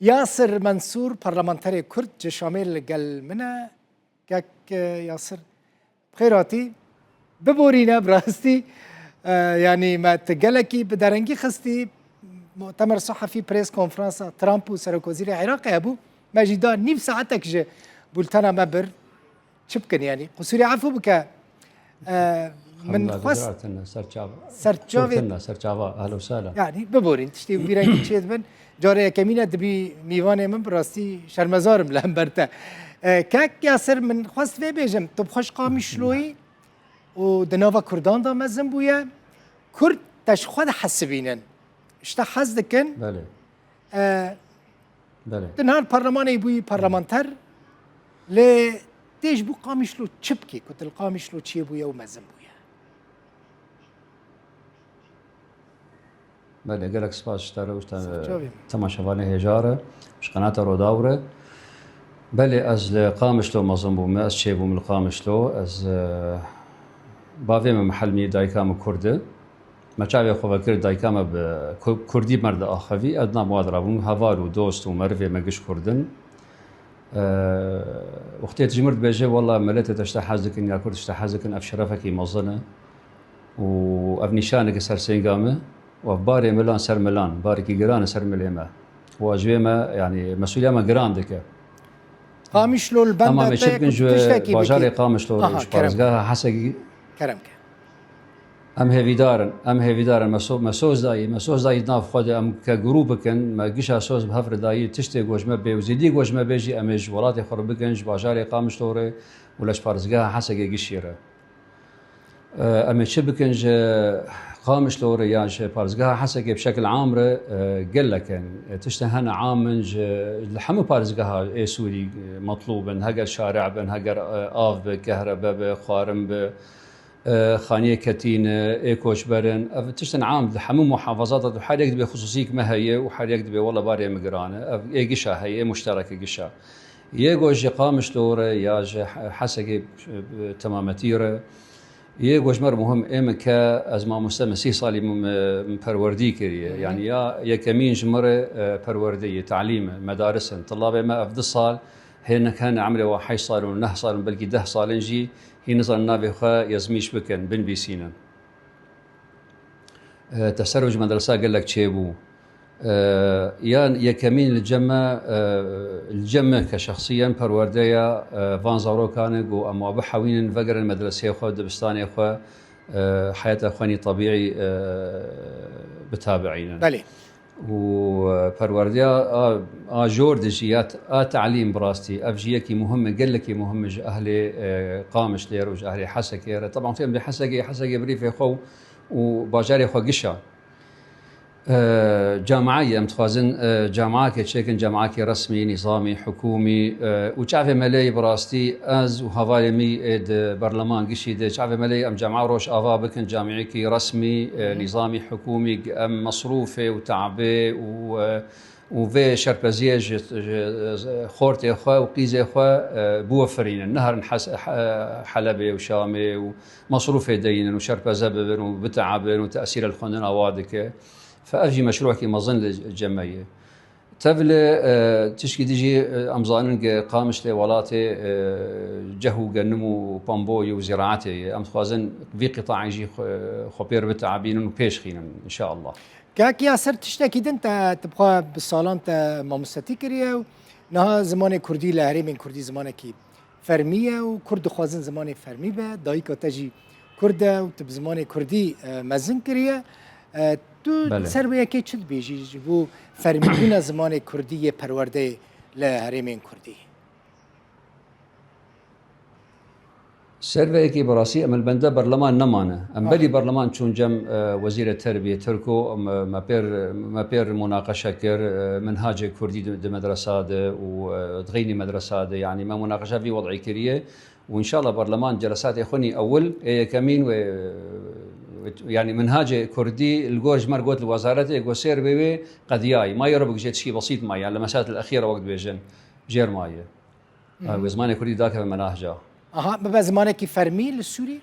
ياسر منصور برلمانتري كرد جشامل قال منا كاك ياسر بخيراتي ببورينا براستي يعني ما تقلكي بدرنجي خستي مؤتمر صحفي بريس كونفرنس ترامب وسرك وزير العراق ابو ماجدان نيف ساعتك جا بولتانا مبر شبكن يعني قصوري عفو بك من خست سرچاوا سرچاوا اهلا وسهلا يعني ببورين تشتي بيرنجي تشيد بن جاري كمينة دبي ميواني من براستي شرمزارم لامبرتا كاك ياسر من خواست في بيجم طب خوش قامي شلوي ودنافا كردان دا مزن بويا كرد تشخواد حسبينن اشتا حزدكن بله بله دنهار برلماني بوي برلمانتر لي تيج بو قامي شلو تشبكي كنت القامي شلو تشي بويا ومزن بويا بله قالك سباس اشترى وش تماشافاني هجاره مش قناه روداوره بله از قامشلو مزن بو ما از شي بو من القامشلو از بافي من محل مي دايكام كرده ما شاوي خو فكر دايكام كردي مرد اخوي ادنا موادرابون هوار و دوست و مروه مگش كردن وقتی تجمرد بيجي والله ملت تشتحزك ان يا كرد تشتحزك اف شرفك مزنه و اف نشانك سر سينغامه وباري ملان سر ملان باركي جران سر مليمه واجويمه يعني مسؤوليه ما جراندك قامش لو البند اما مش بنج باجاري قامش لو بارزغا حسقي كرمك ام هيفيدارن مسوز داي ناف خود ام كجروبكن ما جيش اسوس بهفر داي تشتي جوجما بي وزيدي جوجما بيجي امج ولاتي خربكنج باجاري قامش لوري ولا بارزغا حسقي جيشيره ام شبكنج قامش لوري ياش بارزغا حسقي بشكل عام قال لك تشتهن عامنج الحم بارزغا اي سوري مطلوب هاجر شارع بن هاجر اف بكهرباء بخارم خانية كتين إيكوش برن تشتن عام حموم محافظات وحال يكتب خصوصيك ما هي وحال يكتب والله باري مقرانة إيه قشة هي مشتركة قشة يجوج قامش لورة ياج حسك تمامتيرة يجوج مر مهم إما كأزما مستمع سي صالي من پروردي كريه يعني يا كمين جمرة پروردية تعليم مدارس طلاب ما أفضل صال هنا كان عمره وحي صار ونح صار بلكي 10 صال نجي هي نظر النابي خا يزميش بكن بن بيسينا تسرج مدرسة قال لك تشيبو يا كمين الجمع كشخصيا پرورديا فان زارو كان جو اما بحوين فقر المدرسة خو دبستاني خو حياة اخواني طبيعي بتابعين بله وپروردیا جوردجيات تعليم براستي افجيه كي مهمه قال لك مهم اهل قامش لير وج اهل حسكير طبعا فيهم حسكي بريف خو وباجاري خو قشا جامعية متخازن جامعة كشكل جامعة رسمي نظامي حكومي وشافي ملاي براستي از وهوالمي برلمان قشيد شافي ملاي ام جامعة روش افا بكن جامعي كي رسمي نظامي حكومي ام مصروفي وتعبي وفي شربزيج خورتي اخوا وقيزي اخوا بوفرين النهر حلبي وشامي ومصروفي دين وشربزبن وبتعبن وتأثير الخنن اوادك فأجي مشروع كي مظن الجمعية تفل تشكي تجي أمزانن قامش لولاتي جهو جنمو بامبوي وزراعتي أم خوازن في قطاع يجي خبير بتعبين وبيش خينا إن شاء الله كاك ياسر تشتكي انت تبقى بالصالون ما مستتكريا نها زمان كردي لهري من كردي زمان كي فرمية وكرد خوازن زمان فرمي به دايكا تجي كرده وتب زمان كردي مزن كريا تو سربيا كي چد بيجي بو فرمينا زمان كردي پرورده لهرمين كردي سربيا كي براسي ام البنده برلمان نمانه ام بلي برلمان چون جم وزير التربيه تركو ما بير مناقشه كر منهاج كردي د مدرسه ودغيني مدرسه يعني ما مناقشه في وضعي كريه وان شاء الله برلمان جلسات اخوني اول كمين يعني منهاج كردي الجوج مرقوت الوزارة يقول سير بيبي قضياي ما يربك جيت شيء بسيط ما يعني المسائل الأخيرة وقت بيجن جير مايه وزمان كردي ذاك المناهجة ما زمانك فرمي للسوري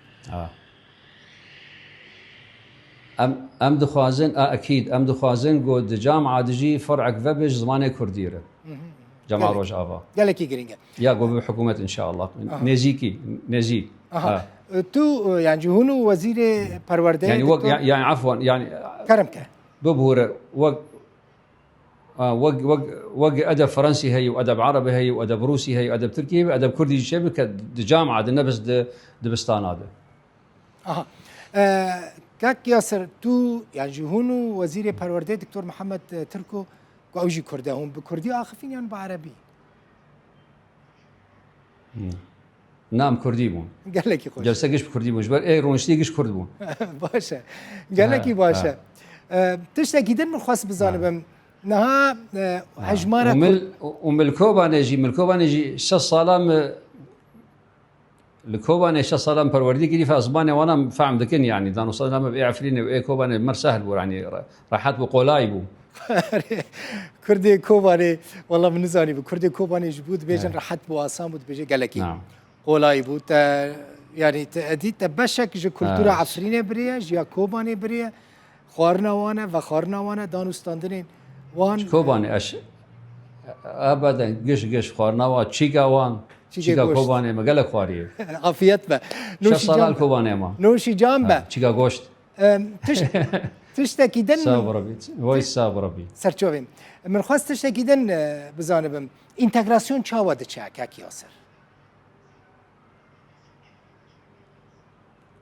ام دخوازن اكيد ام دخوازن قد جامعه دجي فرعك فبج زمانه كرديره جامعه روج افا قالك يقرينجا يا قوم بحكومه ان شاء الله نزيكي نزي تو يعني هونو وزير پرورده يعني عفوا يعني كرمك ببهور وق ادب فرنسي هي وادب عربي هي وادب روسي هي وادب تركي وادب كردي شبكه جامعه نبس دبستان هذا كاك ياسر تو يعني هونو وزير پرورده دكتور محمد تركو اوجي كرده هم بكردي اخفين يعني بعربي نعم كردي بون قال لك خوش جلسه قش بكردي بون جبر اي رونشتي قش كرد بون باشا قال لك باشا تشتكي دن خاص بزانبم نها هجماره وملكوبا نجي 6 صالام الكوباني 6 صالام پروردي كي في اسبانيا وانا فاهم دكن يعني دانو صالام بيعفرين واي كوباني مر سهل بو يعني راحت بقولاي بو كردي كوباني والله من نزاني بكردي كوباني جبود بيجن راحت بو اسام بود بيجي قال لك نعم قولاي بو يعني ادي تبشك جو كولتورا عفرينه بريه جا كوباني بريه خارنا وانا و خارنا وانا دانو ستاندرين وان كوباني اش ابدا قش خارنا وا تشيكا وان تشيكا كوباني ما قالك خواريه عافيت به نوشي جام كوباني ما نوشي جام تشيكا غوشت تشتكي دن صابربي وای صابربي سرچوبم من خواست تشتكي دن بزانبم انتگراسیون چاوا ده چه کاک یاسر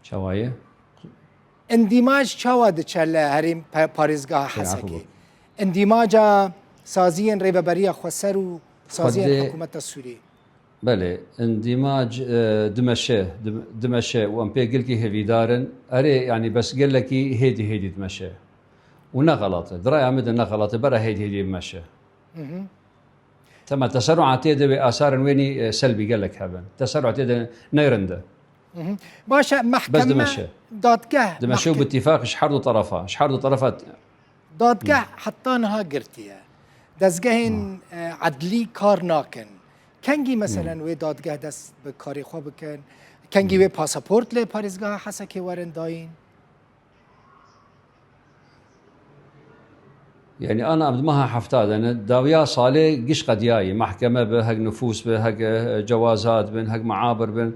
چاوایه اندماج چاوا ده چه لهریم پاريزگاه حسكي اندماج سازين ريببريه خسر و سازين حكومه السوريه بله اندماج دمشق وام بيقلكي هفيدارن اري يعني بس قال لك هيدي دمشق ونغلط دراي عمد نغلط برا هيدي دمشق تم تسرع تيدا باثار ويني سلبي قال لك هبن تسرع تيدا نيرنده باشا محكمه بس دمشق دادگاه دمشق باتفاق شحرد طرفات دادگاه حطانها قرتيه دزگهن عدلي کار ناکن کنگی مثلا وی دادگاه دست به کاری خواه بکن کنگی وی پاسپورت لی پاریزگاه حسا که ورن داین يعني انا ما حفتاد انا داويا صالي قش قدياي محكمه بهق نفوس بهق جوازات بن هق معابر بن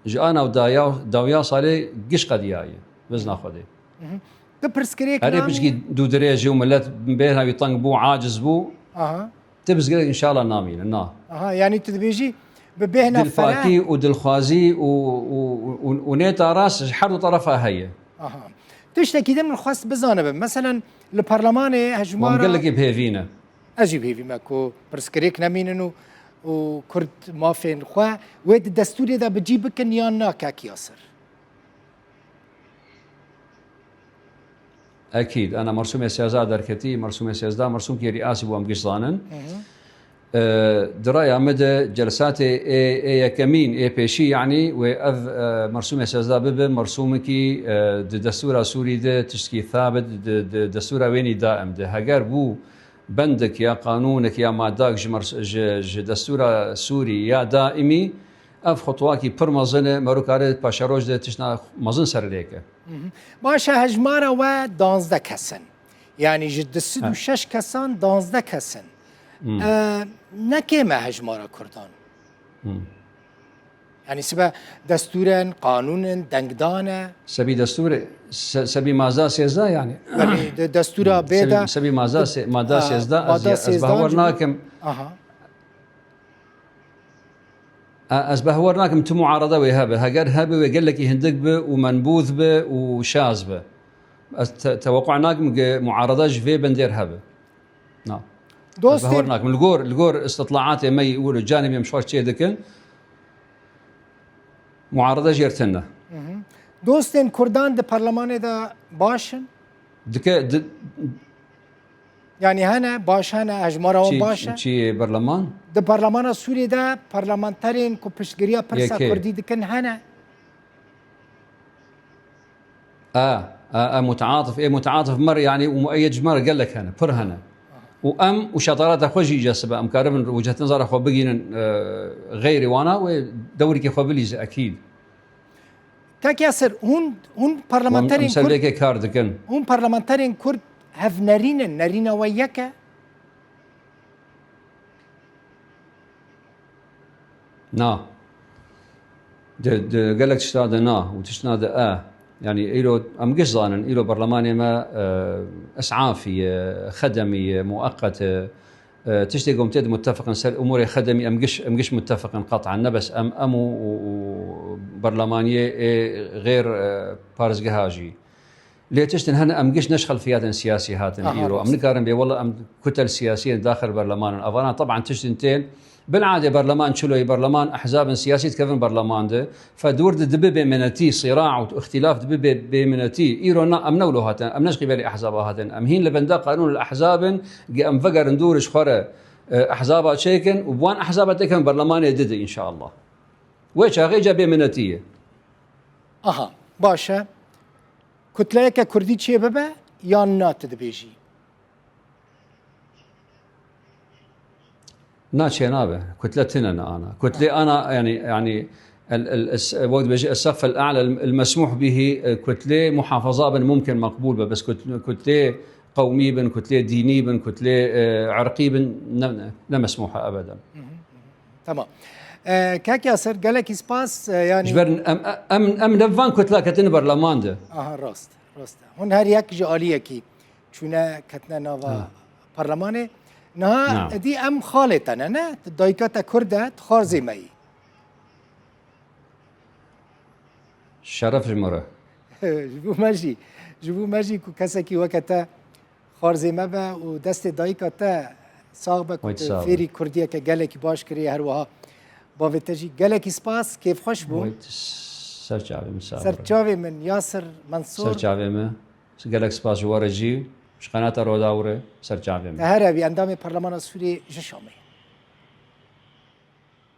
انا وداويا صالي قش قدياي بس ناخذي تبرسكريك هذه بيجي دو دريجي وملت بينها يطنق بو عاجز بو تبسكريك ان شاء الله نامين يعني تدبيجي ببهنا دلفاكي ودلخوازي ونيتا راس حرد طرفها هي تشتكي دم الخاص بزانب مثلا البرلمان هجمارة قال لك بهيفينا اجيب هيفي ماكو برسكريك نامينو وكرد ما فين خوا ويد الدستور اذا بتجيبك نيانا كاك ياسر اكيد انا مرسوم سياسه دركتي مرسوم سياسه مرسوم كي رئاسي بو ام قصدانن درايه مدى جلسات اي كمين اي بيشي يعني واذ مرسوم سياسه بب مرسوم كي دستور سوري ده تشكي ثابت دستور ويني دائم ده هاجر بو بندك يا قانونك يا ماداك دستور سوري يا دائمي اف خطواكي برمزنه مروكاره باشاروج ده تشنا مزن سرليكه باشا هجمارة و 12 كسن يعني جد السد وشش كسان 12 كسن نكيما هجمارة كردان يعني سبا دستورا قانونا دنقدانا سبي دستور سبي مازا سيزدا يعني دستورا بيدا سبي مازا سيزدا أزبهورناكم أزبهورناكم تو معارضة ويهابه هاجر هابه ويقول لك يهندق به ومنبوذ به وشاز به توقعناكم معارضة جفي بندير هابه نعم أزبهورناكم الجور استطلاعات ما يقولوا جانب يمشوار شيء ذكن معارضة جيرتنا دوستين كردان ده برلمان ده باشن يعني هنا باش هنا هجمارة باشا چی برلمان ده برلمان سوري ده برلمانترين كو پشگريا پرسا كردي دكن هنا متعاطف مر يعني ومؤيد جمار قال لك هنا بر هنا وشطارات اخوجي جاسبه امكار من وجهه نظر اخو بقين غيري وانا ودوري كي اخو بليز اكيد كاك ياسر هون برلمانترين كرد مسلكه كاردكن هون برلمانترين كرد هف نارين وياك نا قال لك تشتاد نا وتشتاد يعني إيلو أم قصدان إيلو برلماني ما إسعافي خدمي مؤقت تشتيقهم تد متفقا سر أموري خدمي أم قش متفقا قطعا نبس أمو برلمانية غير بارز جهاجي ليه تشتن هنا أم قش نشخل فيات سياسي هاتن إيرو أم نكارن بي والله أم كتل سياسية داخل برلمان أفانا طبعا تشتنتين بالعاده برلمان شلوي برلمان احزاب سياسيه كيفن برلمان ده فدور دبي بمنتي صراع واختلاف دبي بمنتي ايرونا ام نولو هاتن ام نشقي بالي احزاب هاتن ام هين لبندا قانون الاحزاب ام فقر ندورش خره احزاب شيكن وبوان احزاب تكن برلمان يدد ان شاء الله ويش غي جابي منتيه باشا كتلك كردي شي بابا يا نات دبيجي ناتشي نابه كتلتنا أنا كتلي أنا يعني وقت بيجي السقف الأعلى المسموح به كتلة محافظة ممكن مقبول بس كتلة قومي بن كتلة ديني بن كتلة عرقي بن لا مسموحة أبدا. تمام. كاك ياسر قالك إسباس يعني. جبرن أم نفان كتلة كتن برلمان ده. راست هون هريك جالية كي شونا كتنا نوا برلمانه نها دي ام خالتنا نه دايكاتا كرده خارزي مي شرف جمره جبو ماجي كو كسكي وقتا خارزي مبا ودست دايكاتا صاحبك فيري كرديه كجالك باش كري هروها بافتجي جالك سباس كيف خوش بو سرچاوي من ياسر منصور سرچاوي من جالك سباس ورجي مش قناه روداوره سرچاوي هربي اندام برلمان سوري جشامي